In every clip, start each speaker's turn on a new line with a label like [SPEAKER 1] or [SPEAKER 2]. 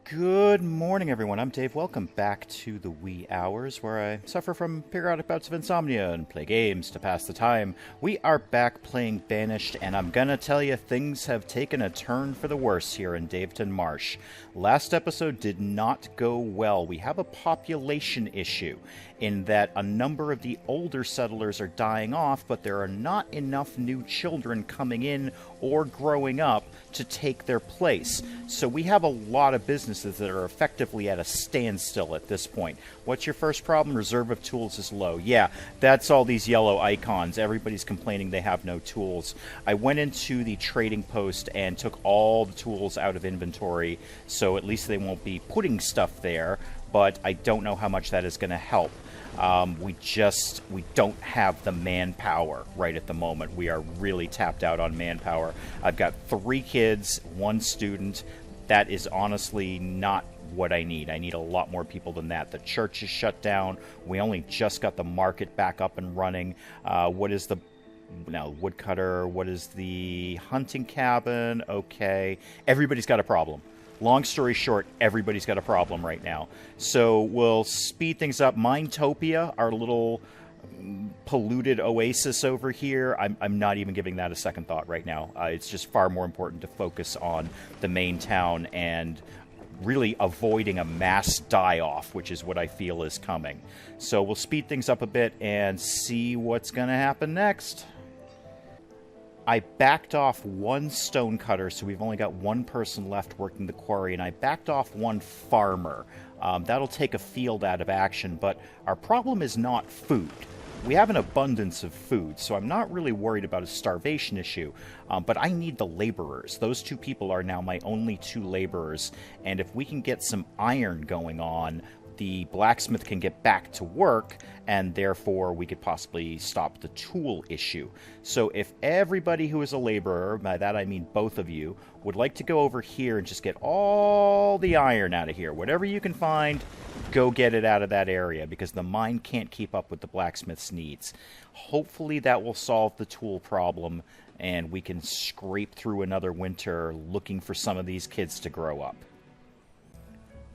[SPEAKER 1] Good morning, everyone. I'm Dave. Welcome back to the wee hours where I suffer from periodic bouts of insomnia and play games to pass the time. We are back playing Banished, and I'm gonna tell you, things have taken a turn for the worse here in Daveton Marsh. Last episode did not go well. We have a population issue in that a number of the older settlers are dying off, but there are not enough new children coming in or growing up to take their place. So we have a lot of businesses that are effectively at a standstill at this point. What's your first problem? Reserve of tools is low. Yeah, that's all these yellow icons. Everybody's complaining they have no tools. I went into the trading post and took all the tools out of inventory, so at least they won't be putting stuff there, but I don't know how much that is going to help. We don't have the manpower right at the moment. We are really tapped out on manpower. I've got 3 kids, 1 student. That is honestly not what I need. I need a lot more people than that. The church is shut down. We only just got the market back up and running. What is the woodcutter? What is the hunting cabin? Okay. Everybody's got a problem. Long story short, everybody's got a problem right now. So we'll speed things up. Mindtopia, our little polluted oasis over here, I'm not even giving that a second thought right now. It's just far more important to focus on the main town and really avoiding a mass die-off, which is what I feel is coming. So we'll speed things up a bit and see what's going to happen next. I backed off 1 stonecutter, so we've only got 1 person left working the quarry, and I backed off 1 farmer. That'll take a field out of action, but our problem is not food. We have an abundance of food, so I'm not really worried about a starvation issue, but I need the laborers. Those 2 people are now my only 2 laborers, and if we can get some iron going on, the blacksmith can get back to work, and therefore we could possibly stop the tool issue. So if everybody who is a laborer, by that I mean both of you, would like to go over here and just get all the iron out of here, whatever you can find, go get it out of that area, because the mine can't keep up with the blacksmith's needs. Hopefully that will solve the tool problem, and we can scrape through another winter looking for some of these kids to grow up.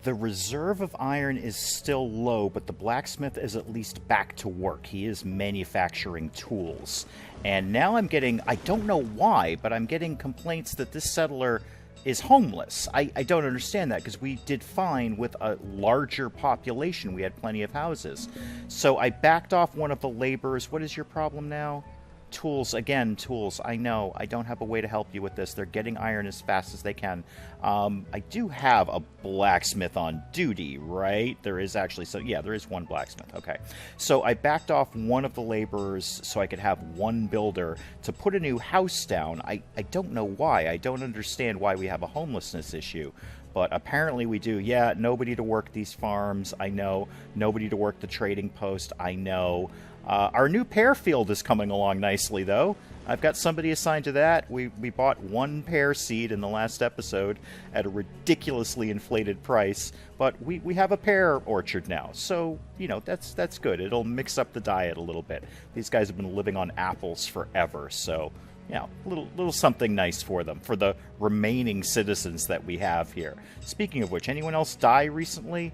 [SPEAKER 1] The reserve of iron is still low, but the blacksmith is at least back to work. He is manufacturing tools. And now I'm getting, I don't know why, but I'm getting complaints that this settler is homeless. I don't understand that, because we did fine with a larger population. We had plenty of houses. So I backed off 1 of the laborers. What is your problem now? Tools, again, tools. I know, I don't have a way to help you with this. They're getting iron as fast as they can. I do have a blacksmith on duty, right? There is actually, so yeah, there is 1 blacksmith. Okay. So I backed off 1 of the laborers so I could have 1 builder to put a new house down. I don't know why. I don't understand why we have a homelessness issue. But apparently we do. Yeah, nobody to work these farms, I know. Nobody to work the trading post, I know. Our new pear field is coming along nicely, though. I've got somebody assigned to that. We bought 1 pear seed in the last episode at a ridiculously inflated price, but we have a pear orchard now. So, you know, that's good. It'll mix up the diet a little bit. These guys have been living on apples forever, so... yeah, little something nice for them, for the remaining citizens that we have here. Speaking of which, anyone else die recently?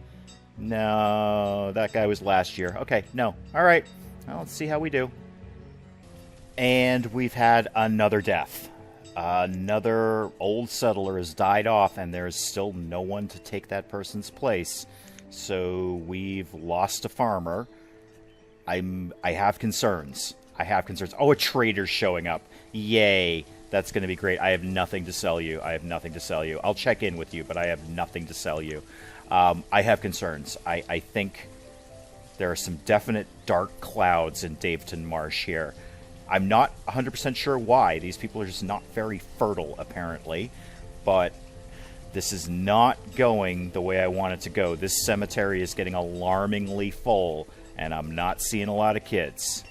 [SPEAKER 1] No, that guy was last year. Okay, no. All right, well, let's see how we do. And we've had another death. Another old settler has died off, and there's still no one to take that person's place. So we've lost a farmer. I have concerns. Oh, a trader's showing up. Yay. That's going to be great. I have nothing to sell you. I'll check in with you, but I have nothing to sell you. I have concerns. I think there are some definite dark clouds in Daveton Marsh here. I'm not 100% sure why. These people are just not very fertile, apparently. But this is not going the way I want it to go. This cemetery is getting alarmingly full, and I'm not seeing a lot of kids.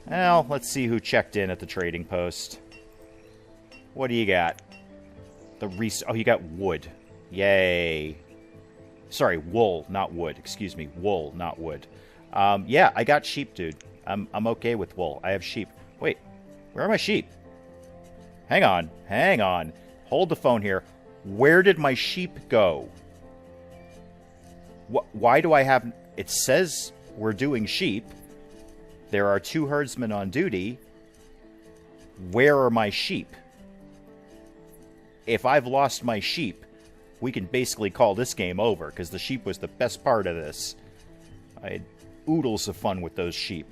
[SPEAKER 1] Well, let's see who checked in at the trading post. What do you got? Oh, you got wood. Yay. Sorry, wool, not wood. Excuse me, wool, not wood. Yeah, I got sheep, dude. I'm okay with wool. I have sheep. Wait, where are my sheep? Hang on. Hold the phone here. Where did my sheep go? Why do I have... It says we're doing sheep. There are 2 herdsmen on duty. Where are my sheep? If I've lost my sheep, we can basically call this game over, because the sheep was the best part of this. I had oodles of fun with those sheep.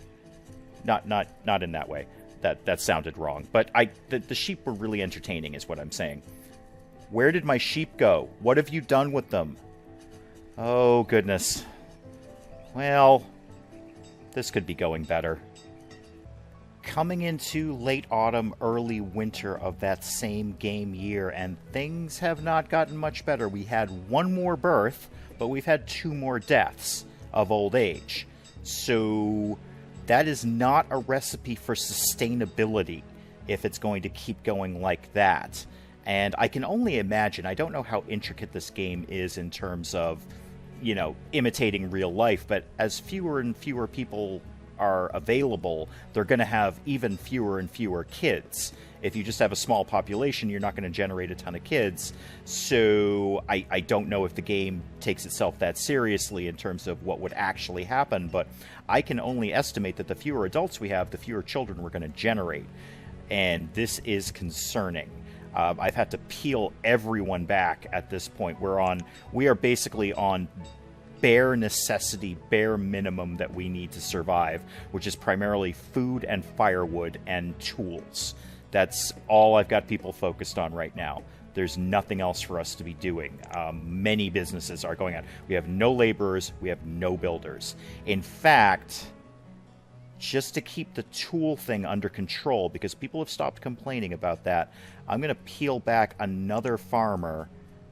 [SPEAKER 1] Not in that way. That sounded wrong. But the sheep were really entertaining, is what I'm saying. Where did my sheep go? What have you done with them? Oh, goodness. Well, this could be going better. Coming into late autumn, early winter of that same game year, and things have not gotten much better. We had 1 more birth, but we've had 2 more deaths of old age. So that is not a recipe for sustainability if it's going to keep going like that. And I can only imagine, I don't know how intricate this game is in terms of, you know, imitating real life, but as fewer and fewer people are available, they're going to have even fewer and fewer kids. If you just have a small population, you're not going to generate a ton of kids. So I don't know if the game takes itself that seriously in terms of what would actually happen, but I can only estimate that the fewer adults we have, the fewer children we're going to generate. And this is concerning. I've had to peel everyone back at this point. We are basically on bare necessity, bare minimum that we need to survive, which is primarily food and firewood and tools. That's all I've got people focused on right now. There's nothing else for us to be doing. Many businesses are going on. We have no laborers. We have no builders. In fact, just to keep the tool thing under control, because people have stopped complaining about that, I'm going to peel back another farmer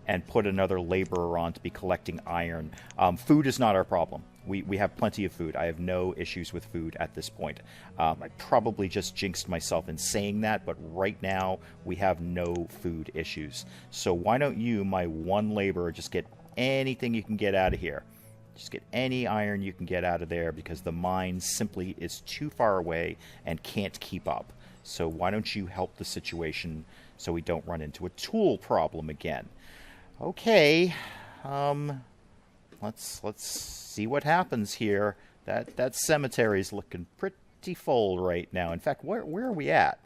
[SPEAKER 1] and put another laborer on to be collecting iron. Food is not our problem. We have plenty of food. I have no issues with food at this point. I probably just jinxed myself in saying that, but right now we have no food issues. So why don't you, my 1 laborer, just get anything you can get out of here. Just get any iron you can get out of there, because the mine simply is too far away and can't keep up. So why don't you help the situation so we don't run into a tool problem again? Okay, let's see what happens here. That cemetery's looking pretty full right now. In fact, where are we at?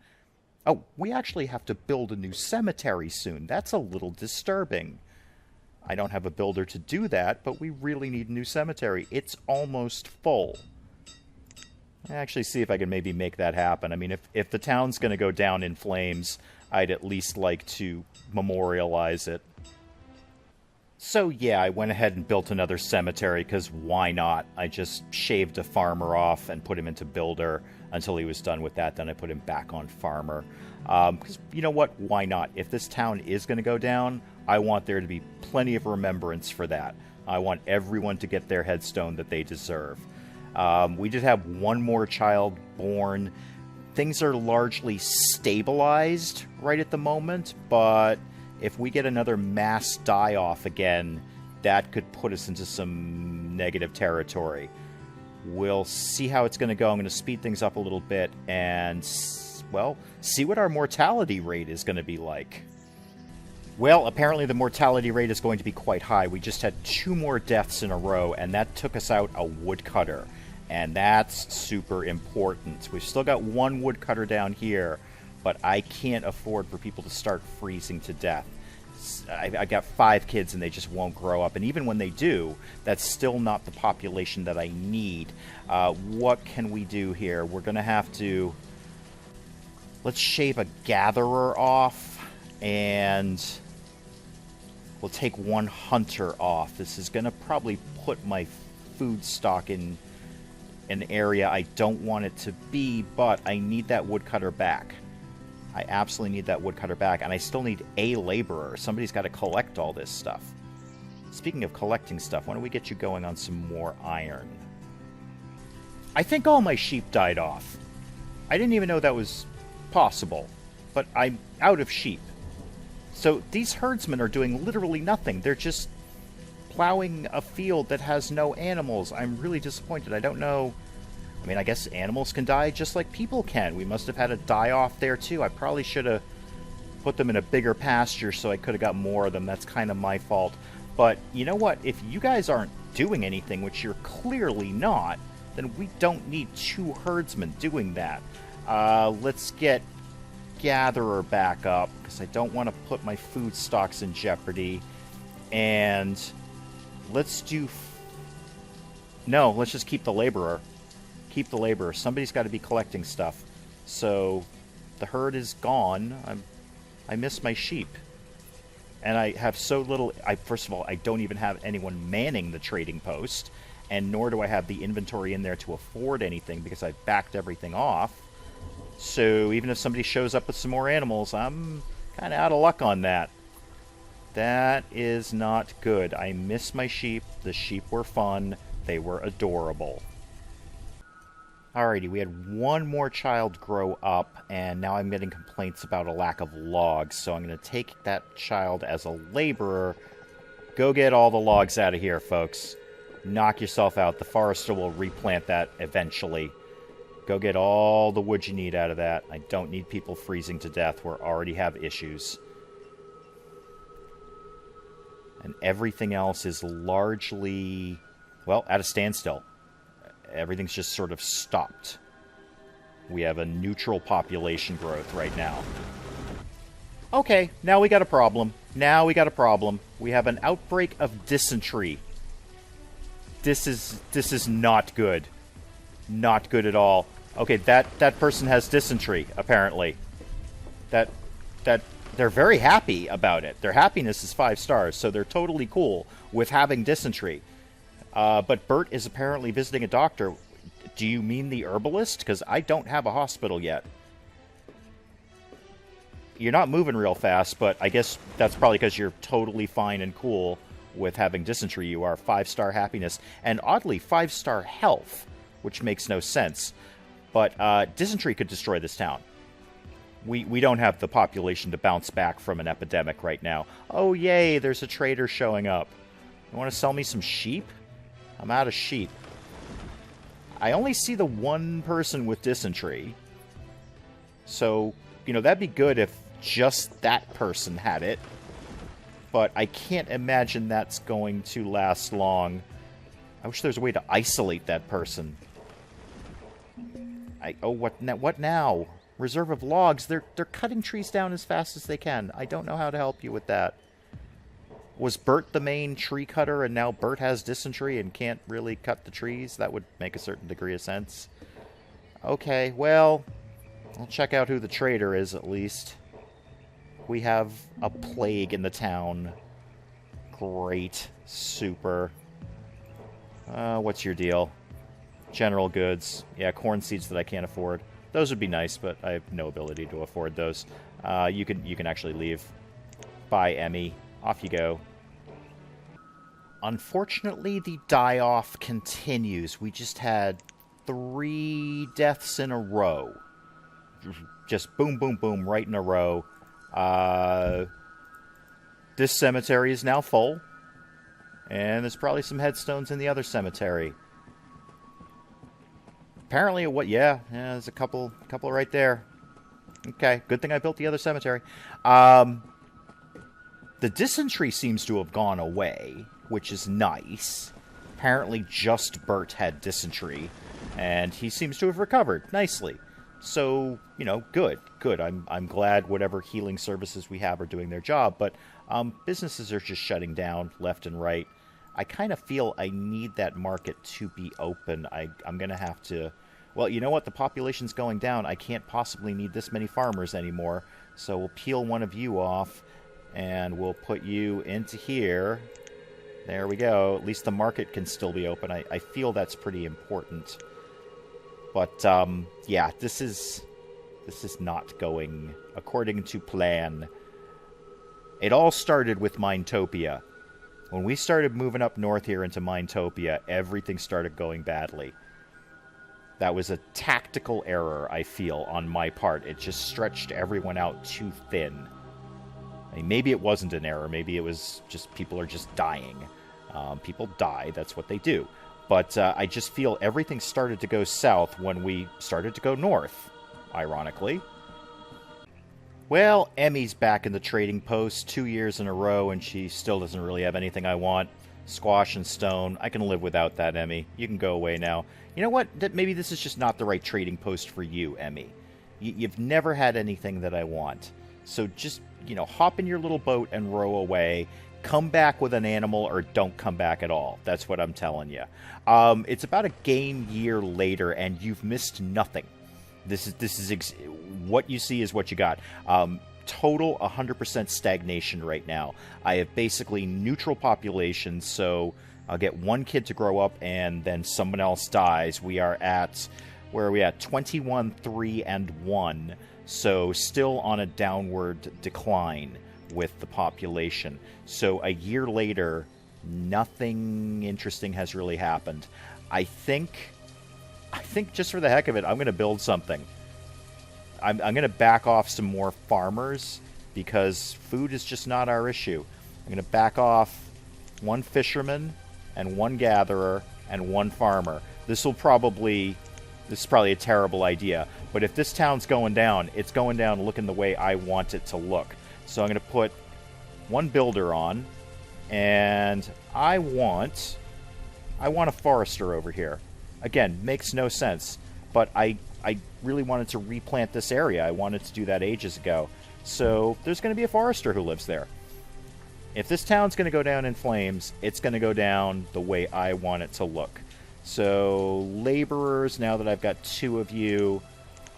[SPEAKER 1] Oh, we actually have to build a new cemetery soon. That's a little disturbing. I don't have a builder to do that, but we really need a new cemetery. It's almost full. I'll actually see if I can maybe make that happen. I mean, if the town's going to go down in flames, I'd at least like to memorialize it. So yeah, I went ahead and built another cemetery, because why not? I just shaved a farmer off and put him into builder until he was done with that. Then I put him back on farmer. Because you know what? Why not? If this town is going to go down, I want there to be plenty of remembrance for that. I want everyone to get their headstone that they deserve. We did have 1 more child born. Things are largely stabilized right at the moment, but if we get another mass die-off again, that could put us into some negative territory. We'll see how it's going to go. I'm going to speed things up a little bit and, well, see what our mortality rate is going to be like. Well, apparently the mortality rate is going to be quite high. We just had 2 more deaths in a row, and that took us out a woodcutter. And that's super important. We've still got 1 woodcutter down here, but I can't afford for people to start freezing to death. I got 5 kids and they just won't grow up. And even when they do, that's still not the population that I need. What can we do here? We're going to have to... Let's shave a gatherer off, and we'll take 1 hunter off. This is going to probably put my food stock in an area I don't want it to be, but I need that woodcutter back. I absolutely need that woodcutter back, and I still need a laborer. Somebody's got to collect all this stuff. Speaking of collecting stuff, why don't we get you going on some more iron? I think all my sheep died off. I didn't even know that was possible, but I'm out of sheep. So these herdsmen are doing literally nothing. They're just plowing a field that has no animals. I'm really disappointed. I don't know... I mean, I guess animals can die just like people can. We must have had a die-off there, too. I probably should have put them in a bigger pasture so I could have got more of them. That's kind of my fault. But you know what? If you guys aren't doing anything, which you're clearly not, then we don't need 2 herdsmen doing that. Let's get Gatherer back up, because I don't want to put my food stocks in jeopardy. And let's do... No, let's just keep the Laborer. Keep the Laborer. Somebody's got to be collecting stuff. So the herd is gone. I miss my sheep. And I have so little... First of all, I don't even have anyone manning the trading post, and nor do I have the inventory in there to afford anything, because I've backed everything off. So even if somebody shows up with some more animals, I'm kind of out of luck on that. That is not good. I miss my sheep. The sheep were fun. They were adorable. Alrighty, we had one more child grow up, and now I'm getting complaints about a lack of logs, so I'm going to take that child as a laborer. Go get all the logs out of here, folks. Knock yourself out. The forester will replant that eventually. Go get all the wood you need out of that. I don't need people freezing to death. We already have issues. And everything else is largely, well, at a standstill. Everything's just sort of stopped. We have a neutral population growth right now. Okay, now we got a problem. We have an outbreak of dysentery. This is not good. Not good at all. Okay, that person has dysentery, apparently. That they're very happy about it. Their happiness is 5 stars, so they're totally cool with having dysentery. But Bert is apparently visiting a doctor. Do you mean the herbalist? Because I don't have a hospital yet. You're not moving real fast, but I guess that's probably because you're totally fine and cool with having dysentery. You are 5-star happiness, and oddly 5-star health, which makes no sense. But dysentery could destroy this town. We don't have the population to bounce back from an epidemic right now. Oh, yay, there's a trader showing up. You want to sell me some sheep? I'm out of sheep. I only see the one person with dysentery. So, you know, that'd be good if just that person had it. But I can't imagine that's going to last long. I wish there was a way to isolate that person. What now? Reserve of logs. They're cutting trees down as fast as they can. I don't know how to help you with that. Was Bert the main tree cutter, and now Bert has dysentery and can't really cut the trees? That would make a certain degree of sense. Okay, well, I'll check out who the trader is, at least. We have a plague in the town. Great. Super. What's your deal? General goods. Yeah, corn seeds that I can't afford. Those would be nice, but I have no ability to afford those. You can actually leave. Bye, Emmy. Off you go. Unfortunately, the die-off continues. We just had 3 deaths in a row. Just boom, boom, boom, right in a row. This cemetery is now full. And there's probably some headstones in the other cemetery. Apparently, yeah, there's a couple right there. Okay, good thing I built the other cemetery. The dysentery seems to have gone away, which is nice. Apparently, just Bert had dysentery, and he seems to have recovered nicely. So, you know, good. I'm glad whatever healing services we have are doing their job, but businesses are just shutting down left and right. I kind of feel I need that market to be open. I'm going to have to... Well, you know what? The population's going down. I can't possibly need this many farmers anymore. So we'll peel one of you off, and we'll put you into here. There we go. At least the market can still be open. I feel that's pretty important. But, yeah, this is not going according to plan. It all started with Minetopia. When we started moving up north here into Minetopia, everything started going badly. That was a tactical error, I feel, on my part. It just stretched everyone out too thin. I mean, maybe it wasn't an error. Maybe it was just people are just dying. People die. That's what they do. But I just feel everything started to go south when we started to go north, ironically. Well, Emmy's back in the trading post 2 years in a row, and she still doesn't really have anything I want. Squash and stone. I can live without that, Emmy. You can go away now. You know what? Maybe this is just not the right trading post for you, Emmy. You've never had anything that I want. So just, hop in your little boat and row away. Come back with an animal or don't come back at all. That's what I'm telling you. It's about a game year later, and you've missed nothing. This is what you see is what you got. Total 100% stagnation right now. I have basically neutral population, so I'll get one kid to grow up and then someone else dies. We are at, where are we at? 21, 3, and 1. So still on a downward decline with the population. So a year later, nothing interesting has really happened. I think just for the heck of it, I'm going to build something. I'm going to back off some more farmers because food is just not our issue. I'm going to back off one fisherman and one gatherer and one farmer. This is probably a terrible idea, but if this town's going down, it's going down looking the way I want it to look. So I'm going to put one builder on, and I want a forester over here. Again, makes no sense, but I really wanted to replant this area. I wanted to do that ages ago. So there's going to be a forester who lives there. If this town's going to go down in flames, it's going to go down the way I want it to look. So laborers, now that I've got two of you,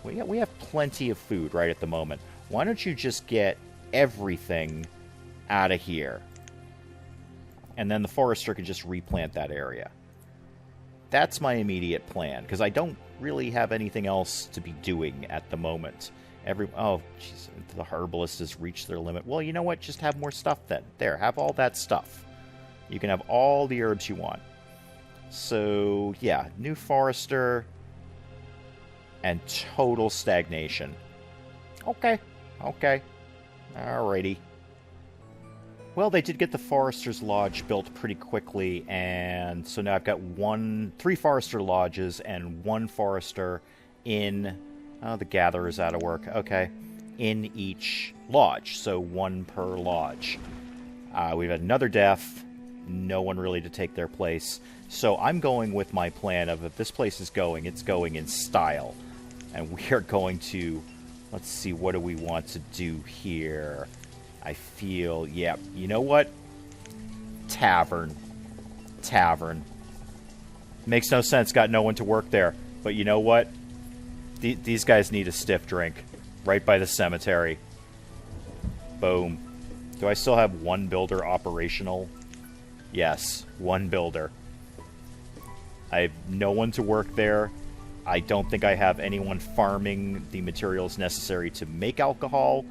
[SPEAKER 1] we have plenty of food right at the moment. Why don't you just get everything out of here? And then the forester can just replant that area. That's my immediate plan, because I don't really have anything else to be doing at the moment. Oh, jeez, the herbalist has reached their limit. Well, you know what? Just have more stuff then. There, have all that stuff. You can have all the herbs you want. So, yeah, new forester and total stagnation. Okay. Alrighty. Well, they did get the Forester's Lodge built pretty quickly, and so now I've got 3 Forester Lodges and 1 Forester in... Oh, the Gatherer's out of work. Okay. In each lodge, so 1 per lodge. We've had another death. No one really to take their place. So I'm going with my plan of if this place is going, it's going in style. And we are going to... Let's see, what do we want to do here? I feel, yeah, you know what? Tavern. Makes no sense, got no one to work there. But you know what? These guys need a stiff drink. Right by the cemetery. Boom. Do I still have 1 builder operational? Yes, 1 builder. I have no one to work there. I don't think I have anyone farming the materials necessary to make alcohol.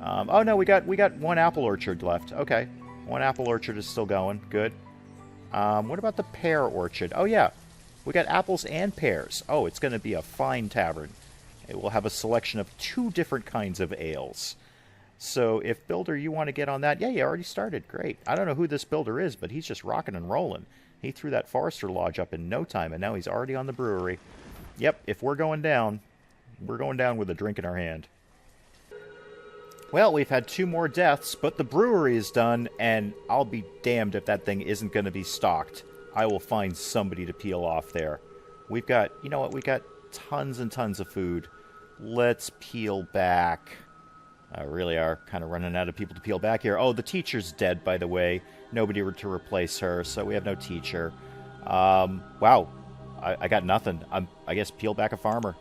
[SPEAKER 1] Oh no, we got 1 apple orchard left. Okay, 1 apple orchard is still going. Good. What about the pear orchard? Oh yeah, we got apples and pears. Oh, it's going to be a fine tavern. It will have a selection of 2 different kinds of ales. So if builder, you want to get on that, yeah, you already started. Great. I don't know who this builder is, but he's just rocking and rolling. He threw that Forester Lodge up in no time, and now he's already on the brewery. Yep, if we're going down with a drink in our hand. Well, we've had 2 more deaths, but the brewery is done, and I'll be damned if that thing isn't going to be stocked. I will find somebody to peel off there. We've got, you know what, we've got tons and tons of food. Let's peel back. I really are kind of running out of people to peel back here. Oh, the teacher's dead, by the way. Nobody to replace her, so we have no teacher. Wow. I got nothing. I guess peel back a farmer.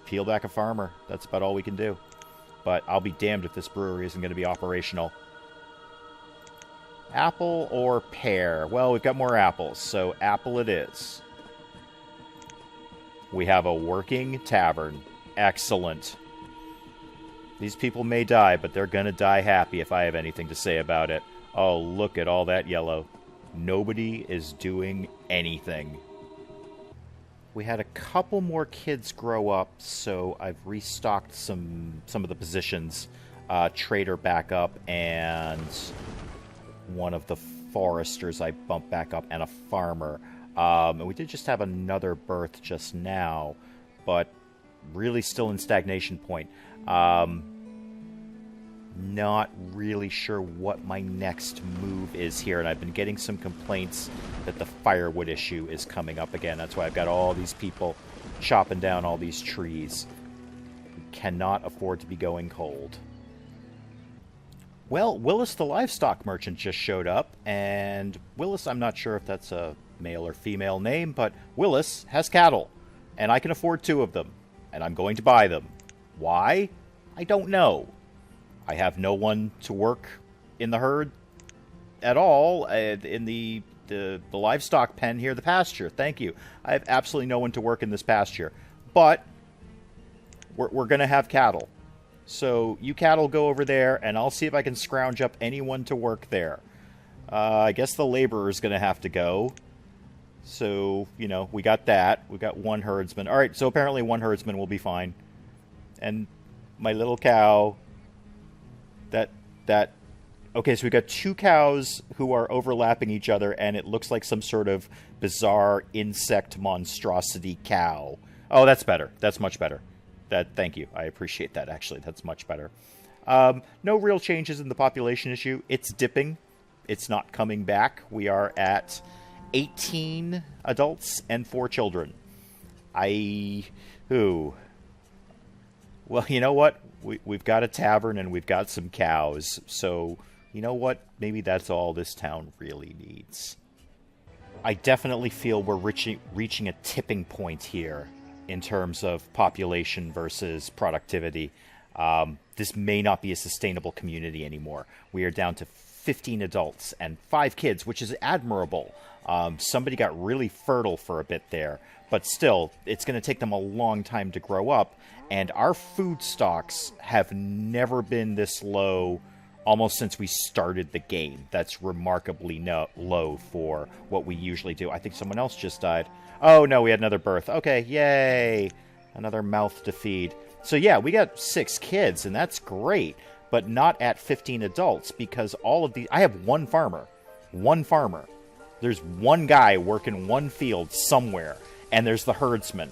[SPEAKER 1] Peel back a farmer. That's about all we can do. But I'll be damned if this brewery isn't going to be operational. Apple or pear? Well, we've got more apples, so apple it is. We have a working tavern. Excellent. These people may die, but they're going to die happy if I have anything to say about it. Oh, look at all that yellow. Nobody is doing anything. We had a couple more kids grow up, so I've restocked some of the positions. Trader back up, and one of the foresters I bumped back up, and a farmer. And we did just have another birth just now, but really still in stagnation point. not really sure what my next move is here, and I've been getting some complaints that the firewood issue is coming up again. That's why I've got all these people chopping down all these trees. We cannot afford to be going cold. Well, Willis the livestock merchant just showed up, and Willis, I'm not sure if that's a male or female name, but Willis has cattle, and I can afford 2 of them, and I'm going to buy them. Why? I don't know. I have no one to work in the herd at all, in the livestock pen here, the pasture. Thank you. I have absolutely no one to work in this pasture. But we're going to have cattle. So you cattle go over there, and I'll see if I can scrounge up anyone to work there. I guess the laborer's going to have to go. So, you know, we got that. We got 1 herdsman. All right, so apparently 1 herdsman will be fine. And my little cow... Okay, so we got 2 cows who are overlapping each other, and it looks like some sort of bizarre insect monstrosity cow. Oh, that's better. That's much better. Thank you. I appreciate that, actually. That's much better. No real changes in the population issue. It's dipping. It's not coming back. We are at 18 adults and 4 children. Well, you know what? We've got a tavern and we've got some cows, so you know what? Maybe that's all this town really needs. I definitely feel we're reaching a tipping point here in terms of population versus productivity. This may not be a sustainable community anymore. We are down to 15 adults and 5 kids, which is admirable. Somebody got really fertile for a bit there, but still, it's going to take them a long time to grow up. And our food stocks have never been this low almost since we started the game. That's remarkably low for what we usually do. I think someone else just died. Oh, no, we had another birth. Okay, yay. Another mouth to feed. So, yeah, we got 6 kids, and that's great, but not at 15 adults because all of these... I have 1 farmer. 1 farmer. There's 1 guy working 1 field somewhere, and there's the herdsman.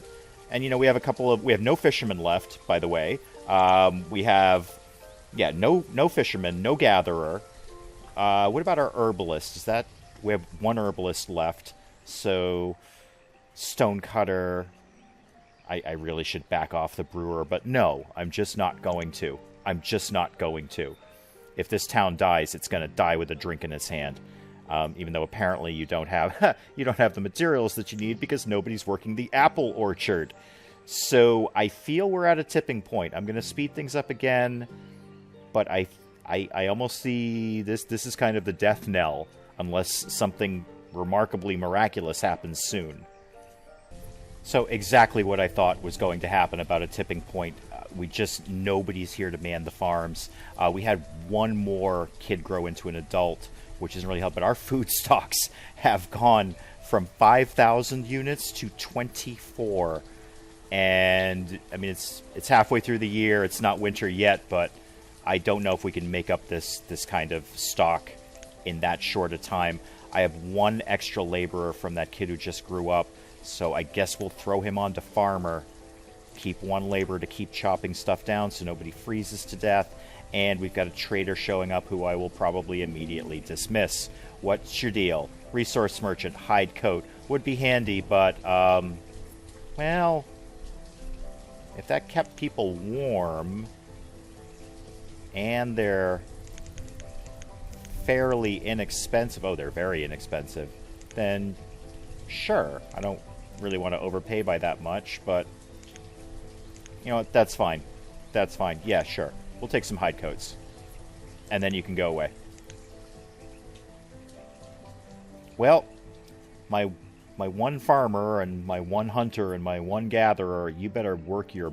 [SPEAKER 1] And, you know, we have no fishermen left, by the way. We have, no fishermen, no gatherer. What about our herbalist? We have 1 herbalist left. So, stonecutter. I really should back off the brewer, but no, I'm just not going to. If this town dies, it's going to die with a drink in its hand. Even though apparently you don't have the materials that you need because nobody's working the apple orchard. So I feel we're at a tipping point. I'm going to speed things up again, but I almost see this is kind of the death knell unless something remarkably miraculous happens soon. So exactly what I thought was going to happen about a tipping point. Nobody's here to man the farms. We had 1 more kid grow into an adult, which isn't really helping. But our food stocks have gone from 5,000 units to 24. And, I mean, it's halfway through the year. It's not winter yet, but I don't know if we can make up this kind of stock in that short a time. I have 1 extra laborer from that kid who just grew up, so I guess we'll throw him on to farmer. Keep 1 laborer to keep chopping stuff down so nobody freezes to death. And we've got a trader showing up who I will probably immediately dismiss. What's your deal? Resource merchant, hide coat. Would be handy, but, well, if that kept people warm, and they're fairly inexpensive, oh, they're very inexpensive, then sure. I don't really want to overpay by that much, but, you know what, that's fine. That's fine. Yeah, sure. We'll take some hide coats. And then you can go away. Well, my 1 farmer and my 1 hunter and my 1 gatherer, you better work your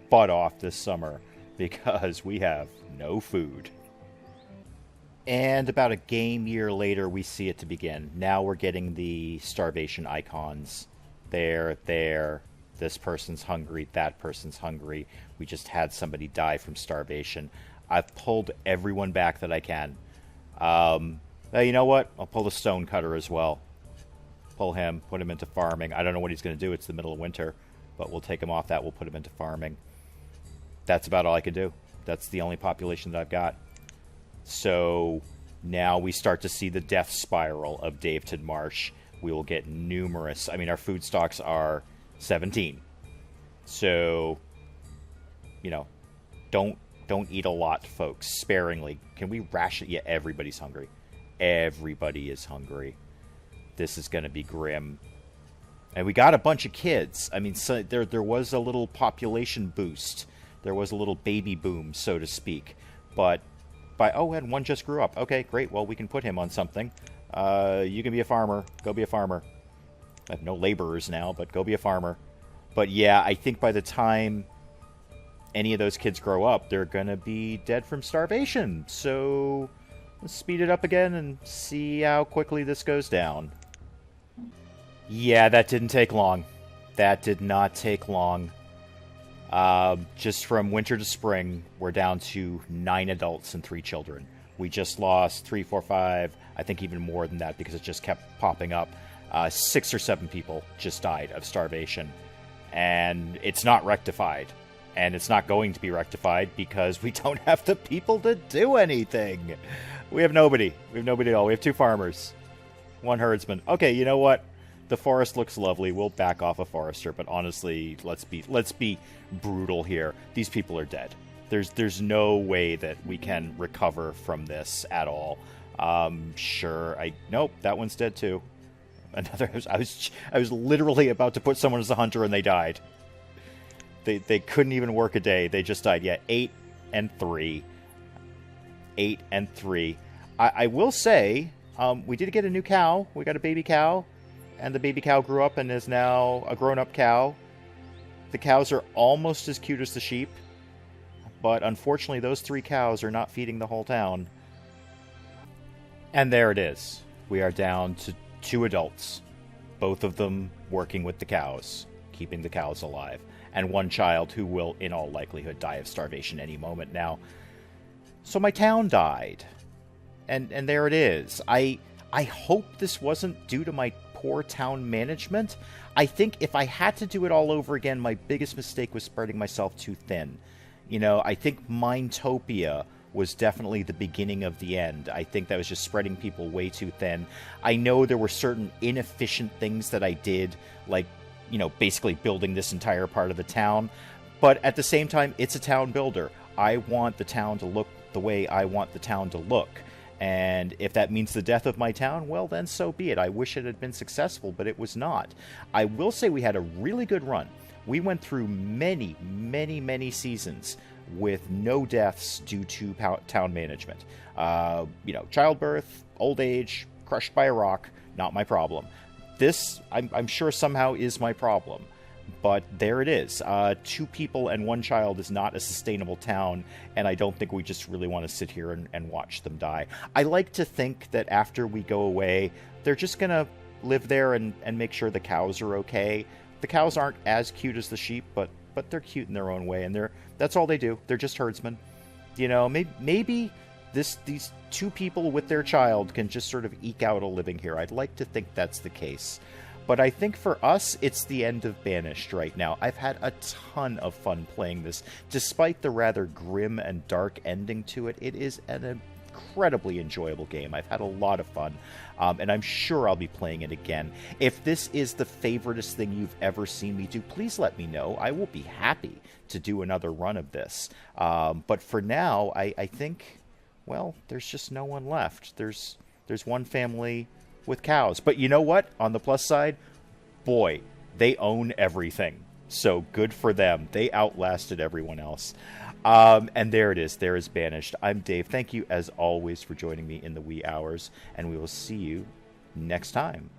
[SPEAKER 1] butt off this summer because we have no food. And about a game year later, we see it to begin. Now we're getting the starvation icons. There, this person's hungry, that person's hungry. We just had somebody die from starvation. I've pulled everyone back that I can. You know what? I'll pull the stonecutter as well. Pull him, put him into farming. I don't know what he's going to do. It's the middle of winter. But we'll take him off that. We'll put him into farming. That's about all I can do. That's the only population that I've got. So now we start to see the death spiral of Daveton Marsh. We will get numerous. I mean, our food stocks are 17. So, you know, don't eat a lot, folks. Sparingly. Can we ration? Yeah, everybody's hungry. Everybody is hungry. This is going to be grim. And we got a bunch of kids. I mean, so there was a little population boost. There was a little baby boom, so to speak. But and one just grew up. Okay, great. Well, we can put him on something. You can be a farmer. Go be a farmer. I have no laborers now, but go be a farmer. But yeah, I think by the time any of those kids grow up, they're going to be dead from starvation. So let's speed it up again and see how quickly this goes down. Yeah, that didn't take long. That did not take long. Just from winter to spring, we're down to 9 adults and 3 children. We just lost 3, 4, 5, I think even more than that because it just kept popping up. 6 or 7 people just died of starvation. And it's not rectified. And it's not going to be rectified because we don't have the people to do anything. We have nobody. We have nobody at all. We have 2 farmers. 1 herdsman. Okay, you know what? The forest looks lovely. We'll back off a forester, but honestly, let's be brutal here. These people are dead. There's no way that we can recover from this at all. Sure. Nope, that one's dead too. Another. I was literally about to put someone as a hunter and they died. They couldn't even work a day. They just died. Yeah, 8 and 3. 8 and 3. I will say, we did get a new cow. We got a baby cow. And the baby cow grew up and is now a grown-up cow. The cows are almost as cute as the sheep. But unfortunately, those 3 cows are not feeding the whole town. And there it is. We are down to 2 adults. Both of them working with the cows, keeping the cows alive. And 1 child who will, in all likelihood, die of starvation any moment now. So my town died. And there it is. I hope this wasn't due to my poor town management. I think if I had to do it all over again, my biggest mistake was spreading myself too thin. You know, I think Mindtopia was definitely the beginning of the end. I think that was just spreading people way too thin. I know there were certain inefficient things that I did, like, you know, basically building this entire part of the town. But at the same time, it's a town builder. I want the town to look the way I want the town to look. And if that means the death of my town, well, then so be it. I wish it had been successful, but it was not. I will say we had a really good run. We went through many, many, many seasons with no deaths due to town management. You know, childbirth, old age, crushed by a rock, not my problem. This, I'm sure somehow is my problem. But there it is. 2 people and 1 child is not a sustainable town, and I don't think we just really want to sit here and watch them die. I like to think that after we go away, they're just going to live there and make sure the cows are okay. The cows aren't as cute as the sheep, but they're cute in their own way, and that's all they do. They're just herdsmen. You know, maybe these 2 people with their child can just sort of eke out a living here. I'd like to think that's the case. But I think for us, it's the end of Banished right now. I've had a ton of fun playing this. Despite the rather grim and dark ending to it, it is an incredibly enjoyable game. I've had a lot of fun, and I'm sure I'll be playing it again. If this is the favoritist thing you've ever seen me do, please let me know. I will be happy to do another run of this. But for now, I think, well, there's just no one left. There's 1 family with cows. But you know what? On the plus side, boy, they own everything. So good for them. They outlasted everyone else. And there it is. There is Banished. I'm Dave. Thank you, as always, for joining me in the wee hours. And we will see you next time.